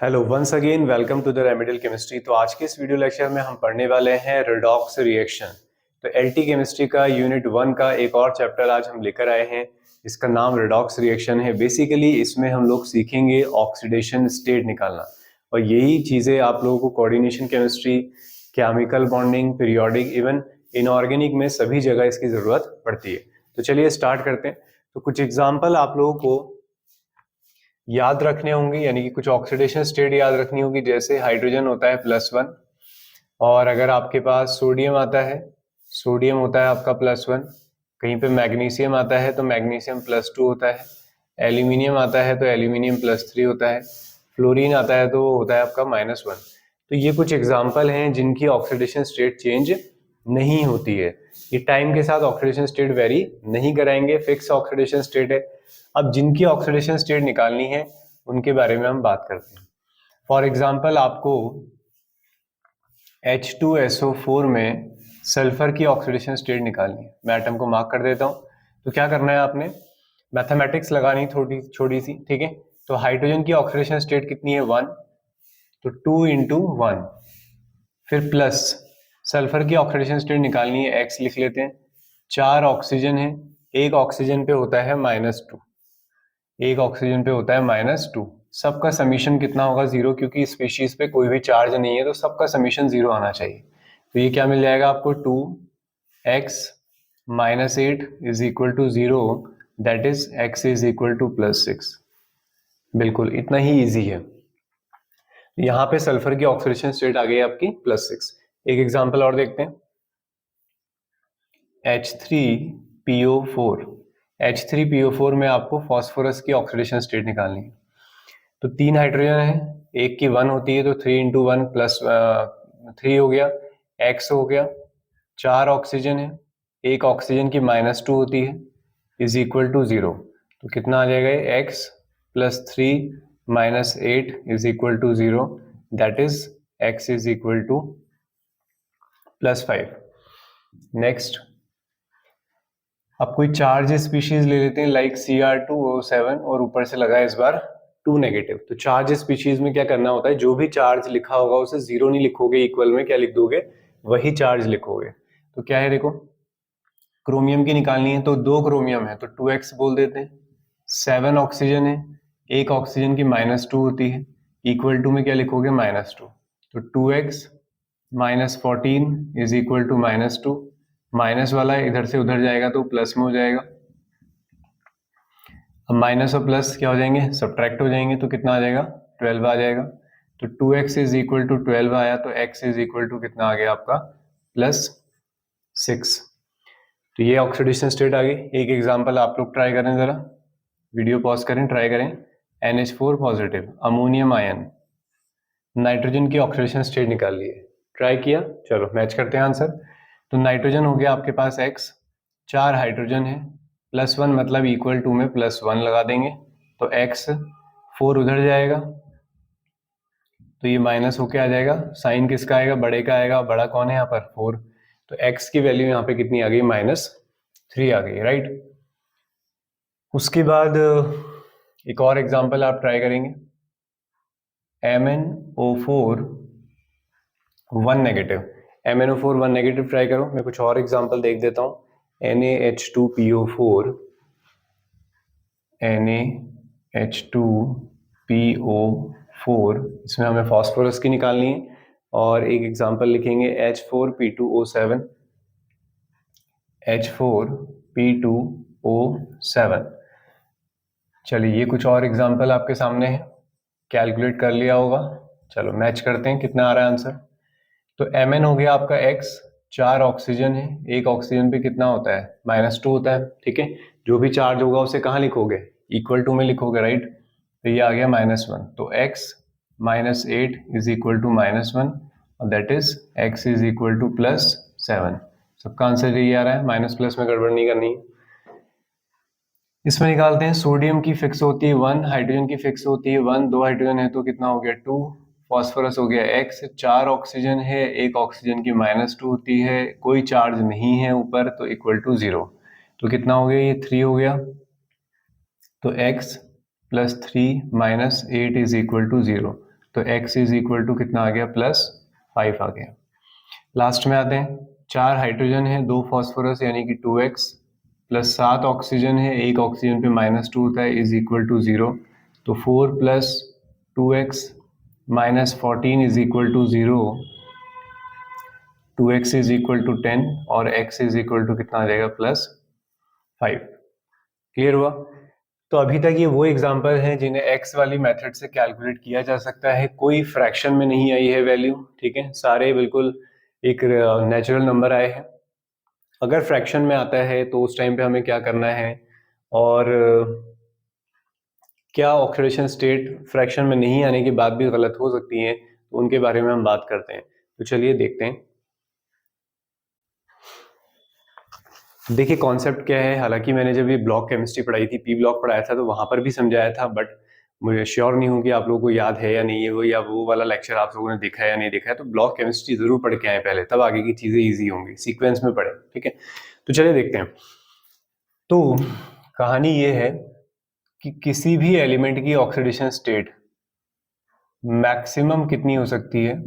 Hello once again welcome to the remedial chemistry. तो आज के इस वीडियो लेक्चर में हम पढ़ने वाले हैं रेडॉक्स रिएक्शन। तो एलटी केमिस्ट्री का यूनिट 1 का एक और चैप्टर आज हम लेकर आए हैं, इसका नाम रेडॉक्स रिएक्शन है। बेसिकली इसमें हम लोग सीखेंगे ऑक्सीडेशन स्टेट निकालना, और यही चीज़ें आप लोगों को coordination chemistry, chemical bonding, periodic, even inorganic में सभी जगह इसकी ज़रूरत पड़ती है। तो चलिए स्टार्ट करते हैं। तो कुछ एग्जाम्पल आप लोगों को याद रखने होंगे, यानी कि कुछ ऑक्सीडेशन स्टेट याद रखनी होगी। जैसे हाइड्रोजन होता है +1, और अगर आपके पास सोडियम आता है, सोडियम होता है आपका +1। कहीं पे मैग्नीशियम आता है तो मैग्नीशियम +2 होता है। एल्यूमिनियम आता है तो एल्यूमिनियम +3 होता है। फ्लोरीन आता है तो वो होता है आपका -1। तो ये कुछ एग्जाम्पल हैं जिनकी ऑक्सीडेशन स्टेट चेंज नहीं होती है। ये टाइम के साथ ऑक्सीडेशन स्टेट वेरी नहीं कराएंगे, फिक्स ऑक्सीडेशन स्टेट है। अब जिनकी ऑक्सीडेशन स्टेट निकालनी है उनके बारे में हम बात करते हैं। फॉर एग्जाम्पल आपको H2SO4 में सल्फर की ऑक्सीडेशन स्टेट निकालनी है। मैं एटम को मार्क कर देता हूँ। तो क्या करना है, आपने मैथमेटिक्स लगानी थोड़ी छोटी सी, ठीक है। तो हाइड्रोजन की ऑक्सीडेशन स्टेट कितनी है, 1, तो 2 × 1, फिर प्लस सल्फर की ऑक्सीडेशन स्टेट निकालनी है, X लिख लेते हैं। 4 ऑक्सीजन है, एक ऑक्सीजन पे होता है -2, एक ऑक्सीजन पे होता है -2। सबका समीशन कितना होगा, 0, क्योंकि स्पीशीज पे कोई भी चार्ज नहीं है तो सबका समीशन 0 आना चाहिए। तो ये क्या मिल जाएगा आपको, 2x - 8 = 0, दैट इज x = +6। बिल्कुल इतना ही इजी है। यहाँ पे सल्फर की ऑक्सीडेशन स्टेट आ गई आपकी +6। एक एग्जांपल और देखते हैं, H3PO4। H3PO4 में आपको फॉस्फोरस की ऑक्सीडेशन स्टेट निकालनी है। तो 3 हाइड्रोजन है, एक की 1 होती है तो 3 × 1 + 3 हो गया, X हो गया। 4 ऑक्सीजन है, एक ऑक्सीजन की -2 होती है, = 0। तो कितना आ जाएगा, X + 3 - 8 = 0, that is X = +5। Next, अब कोई चार्ज स्पीशीज ले लेते हैं, लाइक Cr2O7, और ऊपर से लगा है इस बार 2 नेगेटिव। तो चार्ज स्पीशीज में क्या करना होता है, जो भी चार्ज लिखा होगा उसे 0 नहीं लिखोगे, इक्वल में क्या लिख दोगे, वही चार्ज लिखोगे। तो क्या है, देखो क्रोमियम की निकालनी है, तो 2 क्रोमियम है तो 2x बोल देते हैं। 7 ऑक्सीजन है, एक ऑक्सीजन की -2 होती है, इक्वल टू में क्या लिखोगे, -2। तो 2x - 14 = -2। माइनस वाला इधर से उधर जाएगा तो प्लस में हो जाएगा। अब माइनस और प्लस क्या हो जाएंगे, सब्ट्रैक्ट हो जाएंगे, तो कितना आ जाएगा, 12 आ जाएगा। तो 2x = 12 आया, तो x = कितना आ गया आपका, +6। तो ये ऑक्सीडेशन स्टेट आ गई। एक एग्जांपल आप लोग ट्राई करें, जरा वीडियो पॉज करें, ट्राई करें। NH4 positive, ammonium ion, nitrogen की ऑक्सीडेशन स्टेट निकाल ली है। ट्राई किया, चलो मैच करते हैं आंसर। तो नाइट्रोजन हो गया आपके पास X, 4 हाइड्रोजन है, +1 मतलब = में +1 लगा देंगे, तो X 4 उधर जाएगा तो ये माइनस होके आ जाएगा। साइन किसका आएगा, बड़े का आएगा। बड़ा कौन है यहाँ पर, 4। तो X की वैल्यू यहाँ पे कितनी आ गई, -3 आ गई, राइट। उसके बाद एक और एग्जांपल आप ट्राई करेंगे, MnO4 1 negative. MnO4 1 negative try करो। मैं कुछ और एग्जांपल देख देता हूँ। NaH2PO4, NaH2PO4, इसमें हमें फास्फोरस की निकालनी है। और एक एग्जांपल लिखेंगे H4P2O7, H4P2O7। चलिए ये कुछ और एग्जांपल आपके सामने है, कैलकुलेट कर लिया होगा। चलो मैच करते हैं, कितना आ रहा है आंसर। तो Mn हो गया आपका X, 4 ऑक्सीजन है, एक ऑक्सीजन पे कितना होता है, -2 होता है, ठीक है। जो भी चार्ज होगा उसे कहाँ लिखोगे, = में लिखोगे, राइट। तो ये आ गया -1, तो X - 8 = -1, और दैट इज X = +7। सबका आंसर यही आ रहा है, माइनस प्लस में गड़बड़ नहीं करनी है। इसमें निकालते हैं, सोडियम की फिक्स होती है 1, हाइड्रोजन की फिक्स होती है 1, 2 हाइड्रोजन है तो कितना हो गया, 2। फॉस्फोरस हो गया X, 4 ऑक्सीजन है, एक ऑक्सीजन की -2 होती है, कोई चार्ज नहीं है ऊपर, तो = 0। तो कितना हो गया, ये 3 हो गया। तो X + 3 - 8 = 0, तो x इज इक्वल टू कितना आ गया, +5 आ गया। लास्ट में आते हैं, 4 हाइड्रोजन है, 2 फॉस्फोरस यानी कि 2x प्लस 7 ऑक्सीजन है, एक ऑक्सीजन पे -2 होता है, इज इक्वल टू 0। तो 4 + 2x - 14 is equal to 0, 2x is equal to 10 और x इज इक्वल टू कितना आ जाएगा, +5। क्लियर हुआ? तो अभी तक ये वो एग्जांपल हैं जिन्हें x वाली मेथड से कैलकुलेट किया जा सकता है। कोई फ्रैक्शन में नहीं आई है वैल्यू, ठीक है, सारे बिल्कुल एक नेचुरल नंबर आए हैं। अगर फ्रैक्शन में आता है तो उस टाइम पे हमें क्या करना है, और क्या ऑक्सीडेशन स्टेट फ्रैक्शन में नहीं आने के बाद भी गलत हो सकती है, तो उनके बारे में हम बात करते हैं। तो चलिए देखते हैं। देखिए कॉन्सेप्ट क्या है, हालांकि मैंने जब ये ब्लॉक केमिस्ट्री पढ़ाई थी, पी ब्लॉक पढ़ाया था, तो वहां पर भी समझाया था, बट मुझे श्योर नहीं हूँ कि आप लोगों को याद है या नहीं है वो, या वो वाला लेक्चर आप लोगों ने देखा है या नहीं देखा है। तो ब्लॉक केमिस्ट्री जरूर पढ़ के आए पहले, तब आगे की चीजें ईजी होंगी, सीक्वेंस में पढ़े, ठीक है। तो चलिए देखते हैं। तो कहानी ये है कि किसी भी एलिमेंट की ऑक्सीडेशन स्टेट मैक्सिमम कितनी हो सकती है,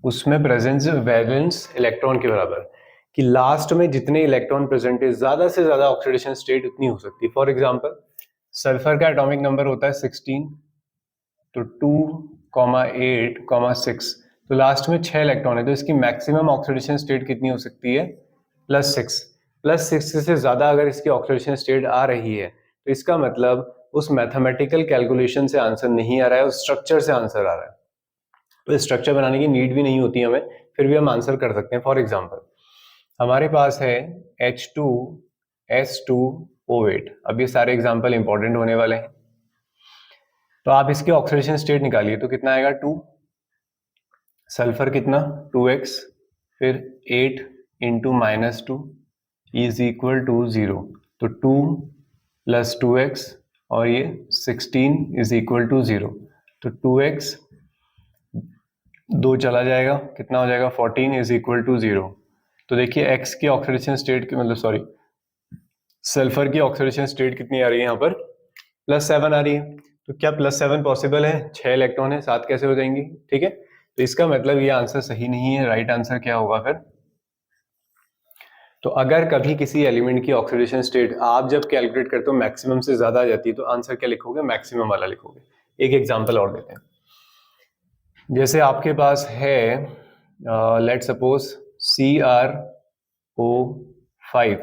उसमें प्रेजेंस वैलेंस इलेक्ट्रॉन के बराबर, कि लास्ट में जितने इलेक्ट्रॉन प्रेजेंट है ज्यादा से ज्यादा ऑक्सीडेशन स्टेट उतनी हो सकती है। फॉर एग्जांपल सल्फर का एटॉमिक नंबर होता है 16, तो 2,8,6, तो लास्ट में 6 इलेक्ट्रॉन है, तो इसकी मैक्सिमम ऑक्सीडेशन स्टेट कितनी हो सकती है, +6। +6 से ज्यादा अगर इसकी ऑक्सीडेशन स्टेट आ रही है तो इसका मतलब उस मैथमेटिकल कैलकुलेशन से आंसर नहीं आ रहा है, उस स्ट्रक्चर से आंसर आ रहा है। तो स्ट्रक्चर बनाने की नीड भी नहीं होती हमें, फिर भी हम आंसर कर सकते हैं। फॉर एग्जांपल हमारे पास है H2S2O8। अब ये सारे एग्जांपल इंपॉर्टेंट होने वाले हैं, तो आप इसके ऑक्सीडेशन स्टेट निकालिए तो कितना आएगा, 2, सल्फर कितना 2x, फिर 8 इंटू -2 इज इक्वल टू 0, तो 2 + 2x और ये 16 इज इक्वल टू 0, तो 2x 2 चला जाएगा, कितना हो जाएगा, 14 इज इक्वल टू 0। तो देखिए x की ऑक्सीडेशन स्टेट की, मतलब सॉरी, सल्फर की ऑक्सीडेशन स्टेट कितनी आ रही है यहाँ पर, +7 आ रही है। तो क्या +7 पॉसिबल है, 6 इलेक्ट्रॉन है, 7 कैसे हो जाएंगी, ठीक है। तो इसका मतलब ये आंसर सही नहीं है। राइट आंसर क्या होगा फिर, तो अगर कभी किसी एलिमेंट की ऑक्सीडेशन स्टेट आप जब कैलकुलेट करते हो मैक्सिमम से ज्यादा आ जाती है, तो आंसर क्या लिखोगे, मैक्सिमम वाला लिखोगे। एक एग्जांपल और देते हैं, जैसे आपके पास है लेट सपोज CrO5।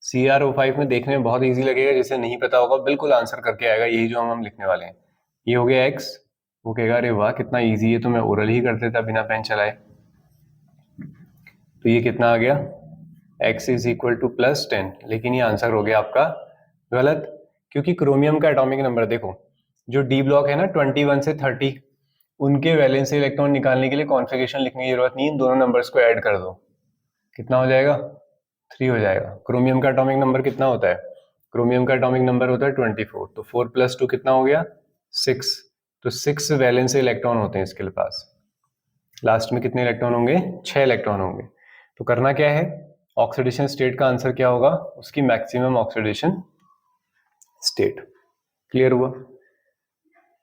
CrO5 में देखने में बहुत इजी लगेगा, जिसे नहीं पता होगा बिल्कुल आंसर करके आएगा, यही जो हम लिखने वाले हैं। ये हो गया x, वो कहेगा अरे वाह कितना इजी है, तो मैं ओरल ही कर देता बिना पेन चलाए। तो ये कितना आ गया, x इज इक्वल टू +10, लेकिन ये आंसर हो गया आपका गलत, क्योंकि क्रोमियम का एटॉमिक नंबर देखो, जो डी ब्लॉक है ना 21 से 30, उनके वैलेंस इलेक्ट्रॉन निकालने के लिए कॉन्फ़िगरेशन लिखने की जरूरत नहीं है, इन दोनों नंबर्स को ऐड कर दो, कितना हो जाएगा, 3 हो जाएगा। क्रोमियम का एटॉमिक नंबर कितना होता है, क्रोमियम का एटॉमिक नंबर होता है 24, तो 4 + 2 कितना हो गया, 6, तो 6 वैलेंस इलेक्ट्रॉन होते हैं इसके पास। लास्ट में कितने इलेक्ट्रॉन होंगे, 6 इलेक्ट्रॉन होंगे। तो करना क्या है, ऑक्सीडेशन स्टेट का आंसर क्या होगा, उसकी मैक्सिमम ऑक्सीडेशन स्टेट। क्लियर हुआ?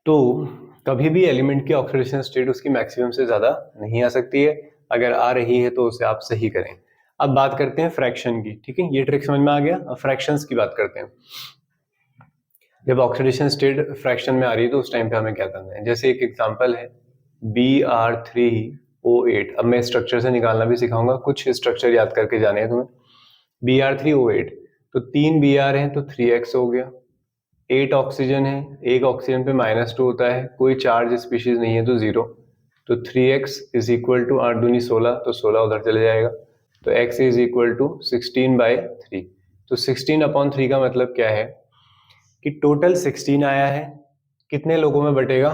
तो कभी भी एलिमेंट की ऑक्सीडेशन स्टेट उसकी मैक्सिमम से ज्यादा नहीं आ सकती है, अगर आ रही है तो उसे आप सही करें। अब बात करते हैं फ्रैक्शन की, ठीक है, ये ट्रिक समझ में आ गया। अब फ्रैक्शंस की बात करते हैं। जब ऑक्सीडेशन स्टेट फ्रैक्शन में आ रही है तो उस टाइम पे हमें क्या करना है, जैसे एक एग्जांपल है Br3O8। अब मैं स्ट्रक्चर से निकालना भी सिखाऊंगा, कुछ स्ट्रक्चर याद करके जाने हैं तुम्हें। Br3O8, तो 3 Br हैं तो 3x हो गया, 8 ऑक्सीजन है, एक ऑक्सीजन पे -2 होता है, कोई चार्ज स्पीशीज नहीं है तो 0, तो 3x इज इक्वल टू 8 दूनी 16, तो 16 उधर चले जाएगा, तो x इज इक्वल टू 16/3। तो 16/3 का मतलब क्या है कि टोटल 16 आया है, कितने लोगों में बटेगा,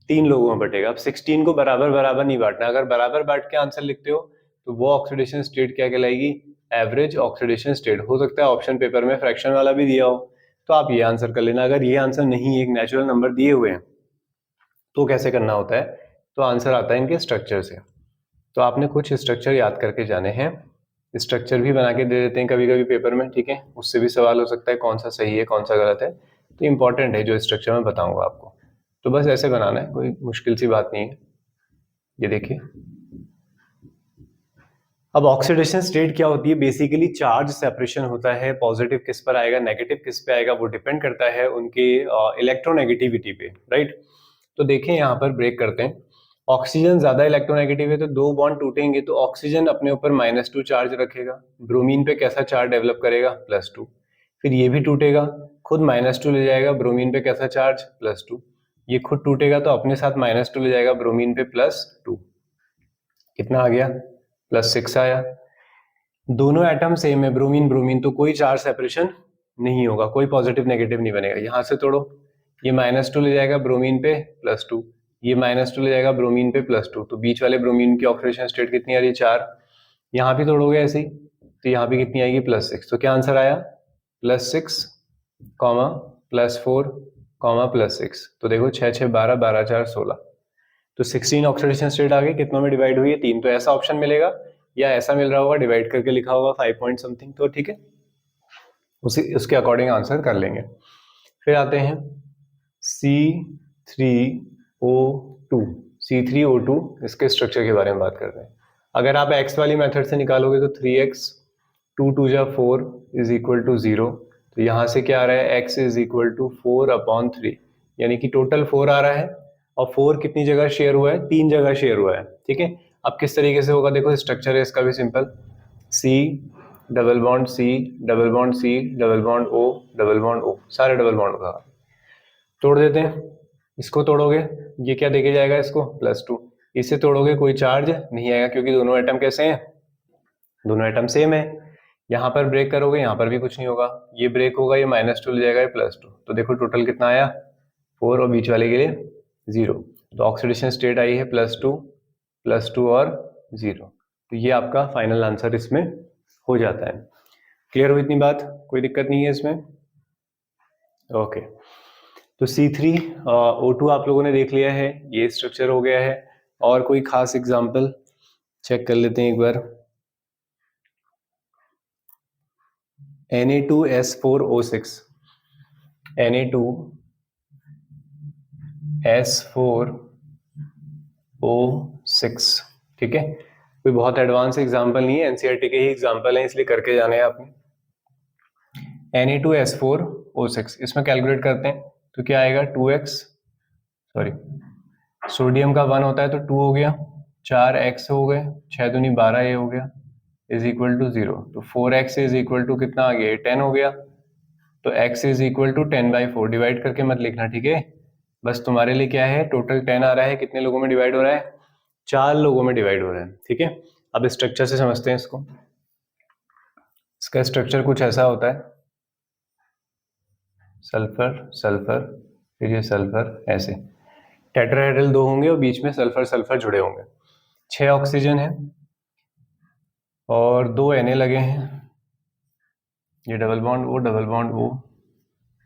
3 लोगों में बटेगा। अब 16 को बराबर बराबर नहीं बांटना, अगर बराबर बांट के आंसर लिखते हो तो वो ऑक्सीडेशन स्टेट क्या कहलाएगी, एवरेज ऑक्सीडेशन स्टेट। हो सकता है ऑप्शन पेपर में फ्रैक्शन वाला भी दिया हो, तो आप ये आंसर कर लेना। अगर ये आंसर नहीं, एक नेचुरल नंबर दिए हुए हैं, तो कैसे करना होता है, तो आंसर आता है इनके स्ट्रक्चर से। तो आपने कुछ स्ट्रक्चर याद करके जाने हैं, स्ट्रक्चर भी बना के दे देते हैं कभी कभी पेपर में, ठीक है, उससे भी सवाल हो सकता है कौन सा सही है कौन सा गलत है, तो इंपॉर्टेंट है जो स्ट्रक्चर मैं बताऊंगा आपको। तो बस ऐसे बनाना है, कोई मुश्किल सी बात नहीं है। ये देखिए, अब ऑक्सीडेशन स्टेट क्या होती है, बेसिकली चार्ज सेपरेशन होता है, पॉजिटिव किस पर आएगा नेगेटिव किस पे आएगा वो डिपेंड करता है उनके इलेक्ट्रोनेगेटिविटी पे, राइट। तो देखें यहाँ पर ब्रेक करते हैं, ऑक्सीजन ज्यादा इलेक्ट्रोनेगेटिव है तो दो बॉन्ड टूटेंगे, तो ऑक्सीजन अपने ऊपर -2 चार्ज रखेगा, ब्रोमीन पे कैसा चार्ज डेवलप करेगा +2, फिर ये भी टूटेगा, खुद -2 ले जाएगा, ब्रोमीन पे कैसा चार्ज +2, ये खुद टूटेगा तो अपने साथ -2 ले जाएगा, ब्रोमीन पे +2, कितना आ गया +6 आया। दोनों एटम सेम है, ब्रोमीन ब्रोमीन, तो कोई चार्ज सेपरेशन नहीं होगा, कोई पॉजिटिव नेगेटिव नहीं बनेगा। यहां से तोड़ो, ये -2 ले जाएगा ब्रोमीन पे +2, ये -2 ले जाएगा ब्रोमीन पे +2, तो बीच वाले ब्रोमीन की ऑक्सीडेशन स्टेट कितनी आ रही है 4। यहाँ भी तोड़ोगे ऐसे ही, तो यहाँ भी कितनी आएगी +6, तो क्या आंसर आया +6, +4, +6। तो देखो 6 6 12, 12 4 16, तो 16 ऑक्सीडेशन स्टेट आ गई, कितनों में डिवाइड हुई है 3, तो ऐसा ऑप्शन मिलेगा या ऐसा मिल रहा होगा डिवाइड करके लिखा होगा 5 पॉइंट समथिंग, तो ठीक है, उसी उसके अकॉर्डिंग आंसर कर लेंगे। फिर आते हैं C3O2, C3O2, इसके स्ट्रक्चर के बारे में बात करते हैं। अगर आप x वाली मेथड से निकालोगे तो 3x 2 2 जा 4 इज इक्वल टू 0, तो यहाँ से क्या आ रहा है x इज इक्वल टू 4/3, यानी कि टोटल 4 आ रहा है, और 4 कितनी जगह शेयर हुआ है 3 जगह शेयर हुआ है, ठीक है। अब किस तरीके से होगा देखो, स्ट्रक्चर है इसका भी simple, C double bond C double bond C double bond O double bond O, सारे डबल बॉन्ड होगा। तोड़ देते हैं, इसको तोड़ोगे ये क्या देके जाएगा इसको +2, इसे तोड़ोगे कोई चार्ज नहीं आएगा क्योंकि दोनों एटम कैसे हैं, दोनों एटम सेम है। यहाँ पर ब्रेक करोगे यहाँ पर भी कुछ नहीं होगा, ये ब्रेक होगा, ये -2 ले जाएगा, ये +2, तो देखो टोटल कितना आया 4 और बीच वाले के लिए 0, तो ऑक्सीडेशन स्टेट आई है +2 और 0, तो ये आपका फाइनल आंसर इसमें हो जाता है। क्लियर हुई इतनी बात, कोई दिक्कत नहीं है इसमें, ओके। तो C3O2 आप लोगों ने देख लिया है, ये स्ट्रक्चर हो गया है, और कोई खास एग्जांपल चेक कर लेते हैं एक बार। Na2S4O6, Na2S4O6, ठीक है, कोई बहुत एडवांस एग्जांपल नहीं है, एनसीईआरटी के ही एग्जांपल हैं इसलिए करके जाने हैं आपने। Na2S4O6, इसमें कैलकुलेट करते हैं तो क्या आएगा 2x, सॉरी सोडियम का 1 होता है तो 2 हो गया, 4x हो गए, 6 दूनी 12 ये हो गया, इज इक्वल टू 0, तो 4x इज इक्वल टू कितना आ गया 10 हो गया, तो x is equal to 10/4, divide करके मत लिखना, ठीक है, बस तुम्हारे लिए क्या है टोटल 10 आ रहा है, कितने लोगों में डिवाइड हो रहा है 4 लोगों में डिवाइड हो रहा है, ठीक है। अब स्ट्रक्चर से समझते हैं इसको, इसका स्ट्रक्चर कुछ ऐसा होता है, सल्फर सल्फर फिर ये सल्फर, ऐसे टेट्राहेड्रल 2 होंगे और बीच में सल्फर सल्फर जुड़े होंगे, 6 ऑक्सीजन है और 2 Na लगे हैं, ये डबल बॉन्ड O,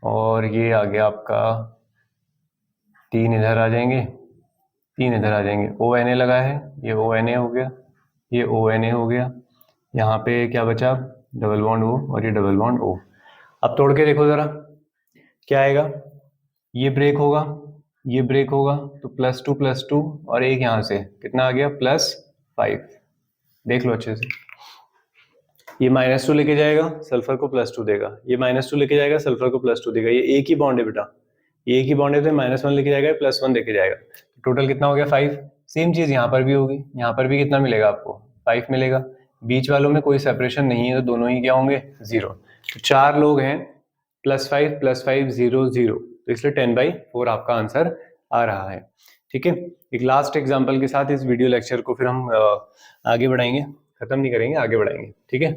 और ये आ गया आपका 3 इधर आ जाएंगे, 3 इधर आ जाएंगे, ONA लगा है, ये ONA हो गया, ये ONA हो गया, यहाँ पे क्या बचा डबल बॉन्ड O और ये डबल बॉन्ड O। अब तोड़ के देखो जरा क्या आएगा, ये ब्रेक होगा, ये ब्रेक होगा, तो +2 और एक यहाँ से कितना आ गया +5, देख लो अच्छे से, ये -2 लेके जाएगा सल्फर को +2 देगा, ये -2 लेके जाएगा सल्फर को +2 देगा, ये एक ही बॉन्ड है बेटा, ये एक ही बॉन्ड है तो -1 लेके जाएगा +1 लेके जाएगा, टोटल कितना हो गया 5। सेम चीज यहाँ पर भी होगी, यहाँ पर भी कितना मिलेगा आपको 5 मिलेगा, बीच वालों में कोई सेपरेशन नहीं है तो दोनों ही क्या होंगे 0, तो 4 लोग हैं +5 +5 0 0, तो इसलिए 10/4 आपका आंसर आ रहा है, ठीक है। एक लास्ट एग्जाम्पल के साथ इस वीडियो लेक्चर को फिर हम आगे बढ़ाएंगे, खत्म नहीं करेंगे, आगे बढ़ाएंगे, ठीक है।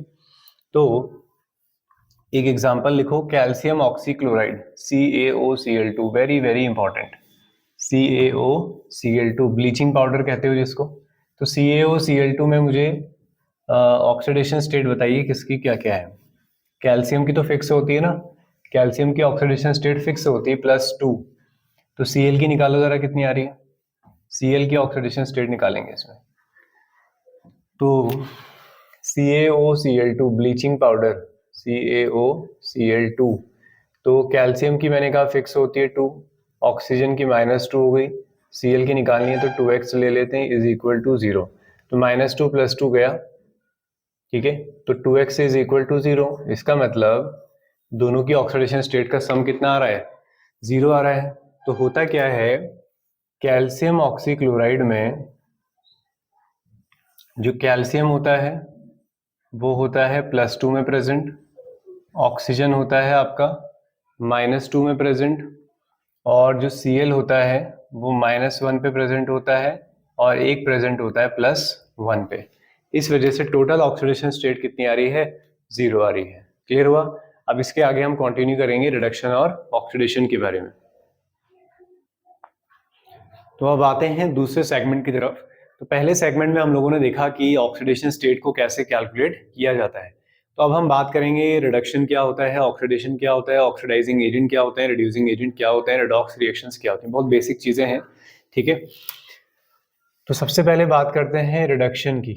तो एक एग्जांपल लिखो, calcium oxychloride CaOCl2, very very important, CaOCl2 bleaching powder कहते हो जिसको, तो CaOCl2 में मुझे ऑक्सीडेशन स्टेट बताइए किसकी क्या क्या है। कैल्शियम की तो फिक्स होती है ना, कैल्शियम की ऑक्सीडेशन स्टेट फिक्स होती है +2, तो Cl की निकालो जरा कितनी आ रही है, Cl की ऑक्सीडेशन स्टेट निकालेंगे इसमें, तो CaOCl2 ब्लीचिंग पाउडर CaOCl2, तो कैल्शियम की मैंने कहा फिक्स होती है 2, ऑक्सीजन की -2 हो गई, Cl की निकालनी है तो 2x ले लेते हैं इज इक्वल टू 0। तो -2 + 2 गया, ठीक है, तो 2x इज इक्वल टू 0। इसका मतलब दोनों की ऑक्सीडेशन स्टेट का सम कितना आ रहा है, 0 आ रहा है। तो होता क्या है, कैल्शियम ऑक्सीक्लोराइड में जो कैल्शियम होता है वो होता है +2 में प्रेजेंट, ऑक्सीजन होता है आपका -2 में प्रेजेंट, और जो Cl होता है वो -1 पे प्रेजेंट होता है और एक प्रेजेंट होता है +1 पे। इस वजह से टोटल ऑक्सीडेशन स्टेट कितनी आ रही है, 0 आ रही है। क्लियर हुआ? अब इसके आगे हम कंटिन्यू करेंगे रिडक्शन और ऑक्सीडेशन के बारे में। तो अब आते हैं दूसरे सेगमेंट की तरफ। तो पहले सेगमेंट में हम लोगों ने देखा कि ऑक्सीडेशन स्टेट को कैसे कैलकुलेट किया जाता है। तो अब हम बात करेंगे रिडक्शन क्या होता है, ऑक्सीडेशन क्या होता है, ऑक्सीडाइजिंग एजेंट क्या होता है, रिड्यूसिंग एजेंट क्या होता है, रेडॉक्स रिएक्शंस क्या होते हैं। बहुत बेसिक चीजें हैं, ठीक है। तो सबसे पहले बात करते हैं रिडक्शन की।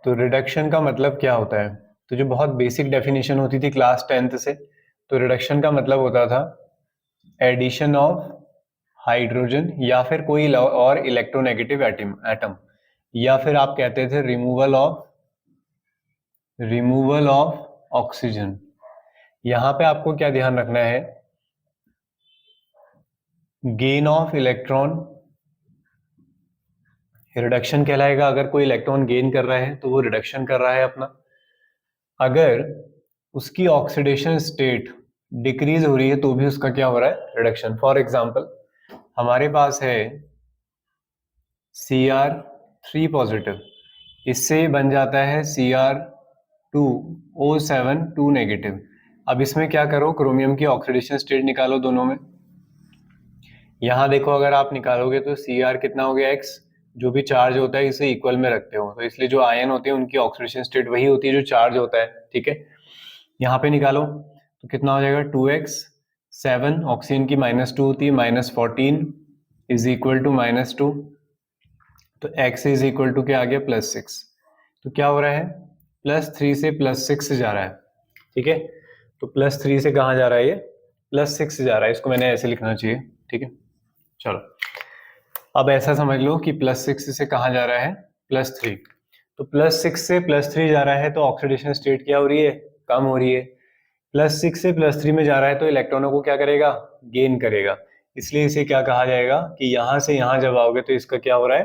तो रिडक्शन का मतलब क्या होता है, तो जो बहुत बेसिक डेफिनेशन होती थी क्लास 10th से, तो रिडक्शन का मतलब होता था एडिशन ऑफ हाइड्रोजन या फिर कोई और इलेक्ट्रोनेगेटिव एटम, या फिर आप कहते थे रिमूवल ऑफ ऑक्सीजन। यहां पे आपको क्या ध्यान रखना है, गेन ऑफ इलेक्ट्रॉन रिडक्शन कहलाएगा। अगर कोई इलेक्ट्रॉन गेन कर रहा है तो वो रिडक्शन कर रहा है अपना। अगर उसकी ऑक्सीडेशन स्टेट डिक्रीज हो रही है तो भी उसका क्या हो रहा है, रिडक्शन। फॉर एग्जांपल हमारे पास है Cr3 पॉजिटिव, इससे बन जाता है Cr2O7 2 नेगेटिव। अब इसमें क्या करो, क्रोमियम की ऑक्सीडेशन स्टेट निकालो दोनों में। यहां देखो अगर आप निकालोगे तो Cr कितना हो गया, x, जो भी चार्ज होता है इसे इक्वल में रखते हो, तो इसलिए जो आयन होते हैं उनकी ऑक्सीडेशन स्टेट वही होती है जो चार्ज होता है, ठीक है। यहाँ पे निकालो तो कितना हो जाएगा, 2x, 7, ऑक्सीजन की -2 होती है, -14 इज इक्वल टू -2, तो x इज इक्वल टू क्या आ गया, +6। तो क्या हो रहा है, +3 से +6 जा रहा है, ठीक है। तो +3 से कहाँ जा रहा है, ये +6 से जा रहा है, इसको मैंने ऐसे लिखना चाहिए, ठीक है। चलो अब ऐसा समझ लो कि +6 से कहाँ जा रहा है, +3। तो +6 से +3 जा रहा है तो ऑक्सीडेशन स्टेट क्या हो रही है, कम हो रही है। +6 से +3 में जा रहा है तो इलेक्ट्रॉनों को क्या करेगा, गेन करेगा। इसलिए इसे क्या कहा जाएगा कि यहां से यहां जब आओगे तो इसका क्या हो रहा है,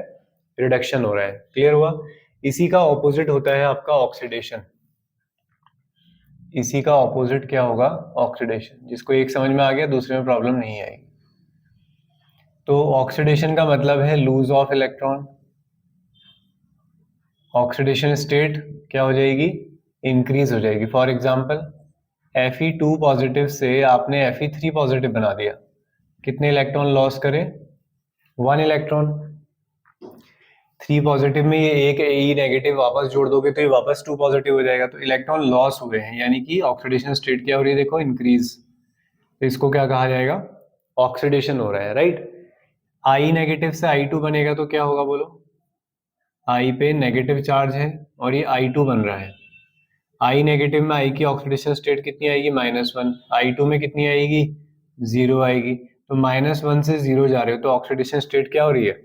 रिडक्शन हो रहा है। क्लियर हुआ? इसी का ऑपोजिट होता है आपका ऑक्सीडेशन। इसी का ऑपोजिट क्या होगा, ऑक्सीडेशन। जिसको एक समझ में आ गया दूसरे में प्रॉब्लम नहीं आएगी। तो ऑक्सीडेशन का मतलब है lose of electron. Oxidation state क्या हो जाएगी, इंक्रीज हो जाएगी। फॉर एग्जांपल Fe2 पॉजिटिव से आपने Fe3 पॉजिटिव बना दिया, कितने इलेक्ट्रॉन लॉस करे, 1 इलेक्ट्रॉन। 3 पॉजिटिव में ये एक E नेगेटिव वापस जोड़ दोगे तो ये वापस 2 पॉजिटिव हो जाएगा, तो इलेक्ट्रॉन लॉस हुए हैं, यानी कि ऑक्सीडेशन स्टेट क्या हो रही है, देखो इंक्रीज। तो इसको क्या कहा जाएगा, ऑक्सीडेशन हो रहा है, राइट। I नेगेटिव से I2 बनेगा तो क्या होगा बोलो, I पे नेगेटिव चार्ज है और ये I2 बन रहा है। I नेगेटिव में I की ऑक्सीडेशन स्टेट कितनी आएगी, -1। I2 में कितनी आएगी, 0 आएगी। तो -1 से 0 जा रहे हो तो ऑक्सीडेशन स्टेट क्या हो रही है,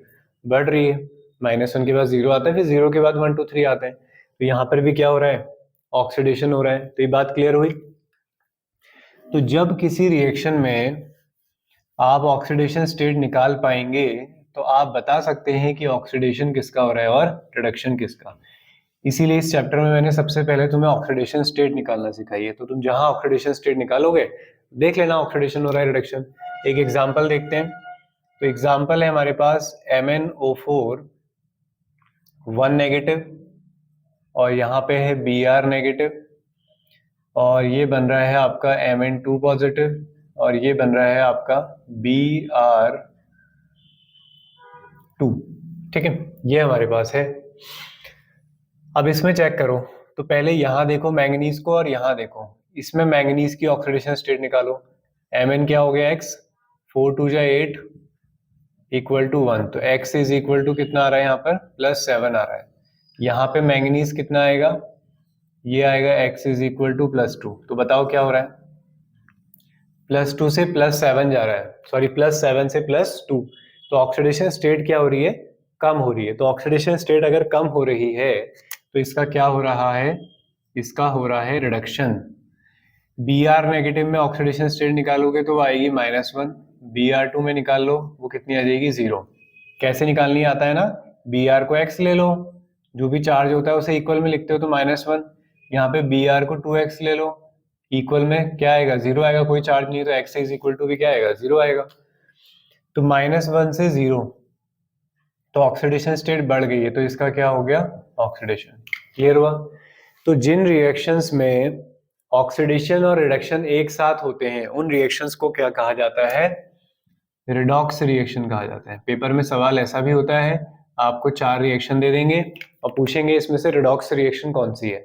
बढ़ रही है। -1 के बाद 0 आता है, फिर 0 के बाद 1 2 3 आते हैं, तो यहाँ पर भी क्या हो रहा है, ऑक्सीडेशन हो रहा है। तो ये बात क्लियर हुई। तो जब किसी रिएक्शन में आप ऑक्सीडेशन स्टेट निकाल पाएंगे तो आप बता सकते हैं कि ऑक्सीडेशन किसका हो रहा है और रिडक्शन किसका। इसीलिए इस चैप्टर में मैंने सबसे पहले तुम्हें ऑक्सीडेशन स्टेट निकालना सिखाई है। तो तुम जहां ऑक्सीडेशन स्टेट निकालोगे देख लेना ऑक्सीडेशन हो रहा है, रिडक्शन। एक एग्जांपल देखते हैं। तो एग्जांपल है हमारे पास MnO4 1 नेगेटिव और यहाँ पे है Br नेगेटिव, और ये बन रहा है आपका Mn2 पॉजिटिव और ये बन रहा है आपका Br2, ठीक है। ये हमारे पास है। अब इसमें चेक करो, तो पहले यहां देखो मैंगनीज को और यहां देखो, इसमें मैंगनीज की ऑक्सीडेशन स्टेट निकालो। Mn क्या हो गया, x, 4 2 8 इक्वल टू 1, तो x इज इक्वल टू कितना आ रहा है, यहाँ पर +7 आ रहा है। यहाँ पे मैंगनीज कितना आएगा, ये आएगा x इज इक्वल टू +2। तो बताओ क्या हो रहा है, +2 से +7 जा रहा है, सॉरी +7 से +2, तो ऑक्सीडेशन स्टेट क्या हो रही है, कम हो रही है। तो ऑक्सीडेशन स्टेट अगर कम हो रही है तो इसका क्या हो रहा है, इसका हो रहा है रिडक्शन। Br नेगेटिव में ऑक्सीडेशन स्टेट निकालोगे तो वो आएगी -1, Br2 में निकाल लो वो कितनी आ जाएगी, 0। कैसे निकालनी आता है ना, Br को x ले लो, जो भी चार्ज होता है उसे इक्वल में लिखते हो तो -1, यहाँ पे Br को 2x ले लो, इक्वल में क्या आएगा, 0 आएगा, कोई चार्ज नहीं है तो x इज इक्वल टू भी क्या आएगा, 0 आएगा। तो -1 से 0, तो ऑक्सीडेशन स्टेट बढ़ गई है, तो इसका क्या हो गया, ऑक्सीडेशन। क्लियर हुआ। तो जिन रिएक्शंस में ऑक्सीडेशन और रिडक्शन एक साथ होते हैं उन रिएक्शंस को क्या कहा जाता है, रिडॉक्स रिएक्शन कहा जाता है। पेपर में सवाल ऐसा भी होता है, आपको 4 रिएक्शन दे देंगे और पूछेंगे इसमें से रिडॉक्स रिएक्शन कौन सी है,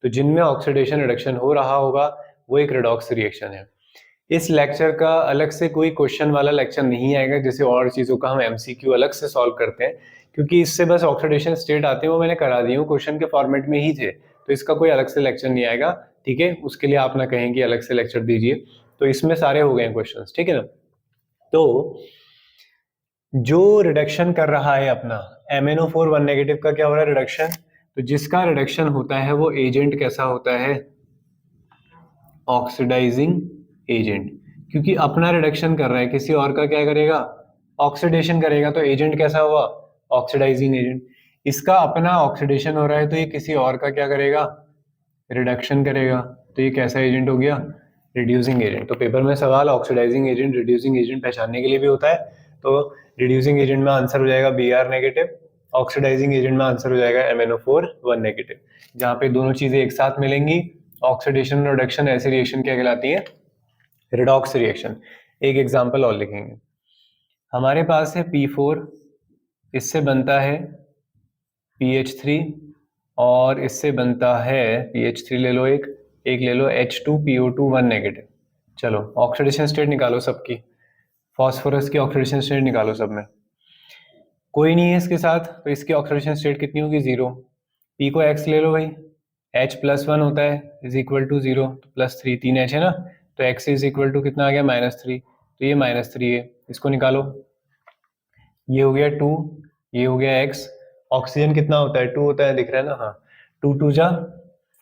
तो जिनमें ऑक्सीडेशन रिडक्शन हो रहा होगा वो एक रिडॉक्स रिएक्शन है। इस लेक्चर का अलग से कोई क्वेश्चन वाला लेक्चर नहीं आएगा, जैसे और चीज़ों का हम एमसीक्यू अलग से सॉल्व करते हैं, क्योंकि इससे बस ऑक्सीडेशन स्टेट आते हैं वो मैंने करा दी हूँ, क्वेश्चन के फॉर्मेट में ही थे, तो इसका कोई अलग से लेक्चर नहीं आएगा। ठीक है, उसके लिए आप ना कहें कि अलग से लेक्चर दीजिए, तो इसमें सारे हो गए क्वेश्चंस, ठीक है ना। तो जो रिडक्शन कर रहा है अपना MnO4 1 नेगेटिव का क्या हो रहा है, रिडक्शन। तो जिसका रिडक्शन होता है वो एजेंट कैसा होता है, ऑक्सीडाइजिंग एजेंट, क्योंकि अपना रिडक्शन कर रहा है, किसी और का क्या करेगा, ऑक्सीडेशन करेगा, तो एजेंट कैसा हुआ, ऑक्सीडाइजिंग एजेंट। इसका अपना ऑक्सीडेशन हो रहा है तो ये किसी और का क्या करेगा, रिडक्शन करेगा, तो ये कैसा एजेंट हो गया, रिड्यूसिंग एजेंट। तो पेपर में सवाल ऑक्सीडाइजिंग एजेंट, रिड्यूसिंग एजेंट पहचानने के लिए भी होता है, तो रिड्यूसिंग एजेंट में आंसर हो जाएगा Br नेगेटिव, ऑक्सीडाइजिंग एजेंट में आंसर हो जाएगा MnO4 1 नेगेटिव। जहाँ पे दोनों चीजें एक साथ मिलेंगी, ऑक्सीडेशन और रिडक्शन, ऐसी रिएक्शन क्या कहलाती है, रिडॉक्स रिएक्शन। एक एग्जांपल और लिखेंगे, हमारे पास है P4, इससे बनता है PH3, और इससे बनता है PH3 ले लो, एक ले लो H2PO2 1 नेगेटिव। चलो ऑक्सीडेशन स्टेट निकालो सबकी, फॉस्फोरस की ऑक्सीडेशन स्टेट निकालो सब में, कोई नहीं है इसके साथ, तो इसकी ऑक्सीडेशन स्टेट कितनी होगी, 0। P को x ले लो भाई, H+1 होता है इज इक्वल टू 0, तो +3, 3H है ना, तो x इज इक्वल टू कितना आ गया, -3, तो ये -3 है, इसको निकालो, ये हो गया 2, ये हो गया x। ऑक्सीजन कितना होता है, 2 होता है, दिख रहा है ना, हाँ, 2 2 जा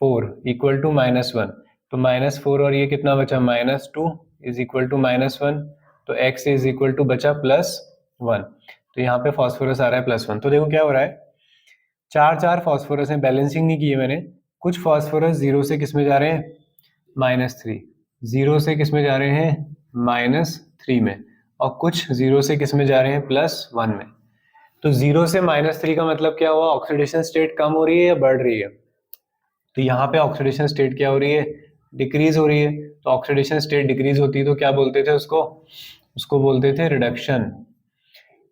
4 इक्वल टू -1, तो -4 और ये कितना बचा, -2 इज इक्वल टू -1, तो x इज इक्वल टू बचा +1, तो यहाँ पे फॉस्फोरस आ रहा है +1। तो देखो क्या हो रहा है, 4 फॉस्फोरस हैं, बैलेंसिंग नहीं की है मैंने, कुछ फॉस्फोरस 0 से किस में जा रहे हैं, -3, 0 से किस में जा रहे हैं, -3 में, और कुछ 0 से किस में जा रहे हैं, +1 में। तो 0 से -3 का मतलब क्या हुआ, ऑक्सीडेशन स्टेट कम हो रही है या बढ़ रही है, तो यहाँ पे ऑक्सीडेशन स्टेट क्या हो रही है, डिक्रीज हो रही है। तो ऑक्सीडेशन स्टेट डिक्रीज होती है तो क्या बोलते थे उसको, उसको बोलते थे रिडक्शन।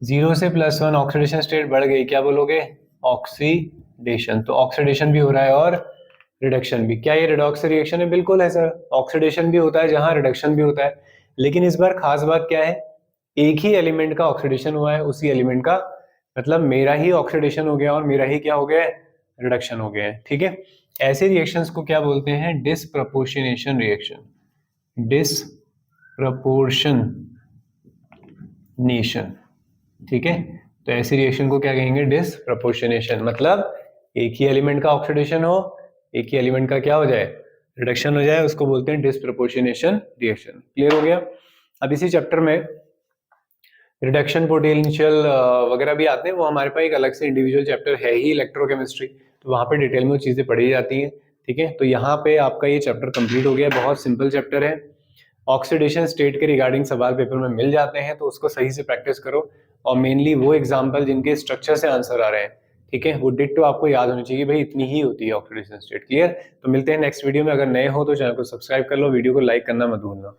0 से +1 ऑक्सीडेशन स्टेट बढ़ गई, क्या बोलोगे, ऑक्सीडेशन। तो ऑक्सीडेशन भी हो रहा है और रिडक्शन भी। क्या ये रिडॉक्स रिएक्शन है, बिल्कुल है सर, ऑक्सीडेशन भी होता है जहां रिडक्शन भी होता है, लेकिन इस बार खास बात क्या है, एक ही एलिमेंट का ऑक्सीडेशन हुआ है, उसी एलिमेंट का, मतलब मेरा ही ऑक्सीडेशन हो गया और मेरा ही क्या हो गया, रिडक्शन हो गया है। ठीक है, ऐसे रिएक्शंस को क्या बोलते हैं, डिसप्रपोर्शनेशन रिएक्शन, डिसप्रपोर्शनेशन। ठीक है, तो ऐसी रिएक्शन को क्या कहेंगे, डिसप्रपोर्शनेशन, मतलब एक ही एलिमेंट का ऑक्सीडेशन हो, एक ही एलिमेंट का क्या हो जाए, रिडक्शन हो जाए, उसको बोलते हैं डिसप्रपोर्शनेशन रिएक्शन। क्लियर हो गया। अब इसी चैप्टर में रिडक्शन पोटेंशियल वगैरह भी आते हैं, वो हमारे पास एक अलग से इंडिविजुअल चैप्टर है ही, इलेक्ट्रोकेमिस्ट्री, तो वहाँ पे डिटेल में वो चीज़ें पढ़ी जाती हैं। ठीक है, तो यहाँ पे आपका ये चैप्टर कंप्लीट हो गया, बहुत सिंपल चैप्टर है। ऑक्सीडेशन स्टेट के रिगार्डिंग सवाल पेपर में मिल जाते हैं, तो उसको सही से प्रैक्टिस करो, और मेनली वो एग्जाम्पल जिनके स्ट्रक्चर से आंसर आ रहे हैं, ठीक है, वो डिट्टो आपको याद होनी चाहिए, भाई इतनी ही होती है ऑक्सीडेशन स्टेट। क्लियर, तो मिलते हैं नेक्स्ट वीडियो में। अगर नए हो तो चैनल को सब्सक्राइब कर लो, वीडियो को लाइक करना मत भूलना।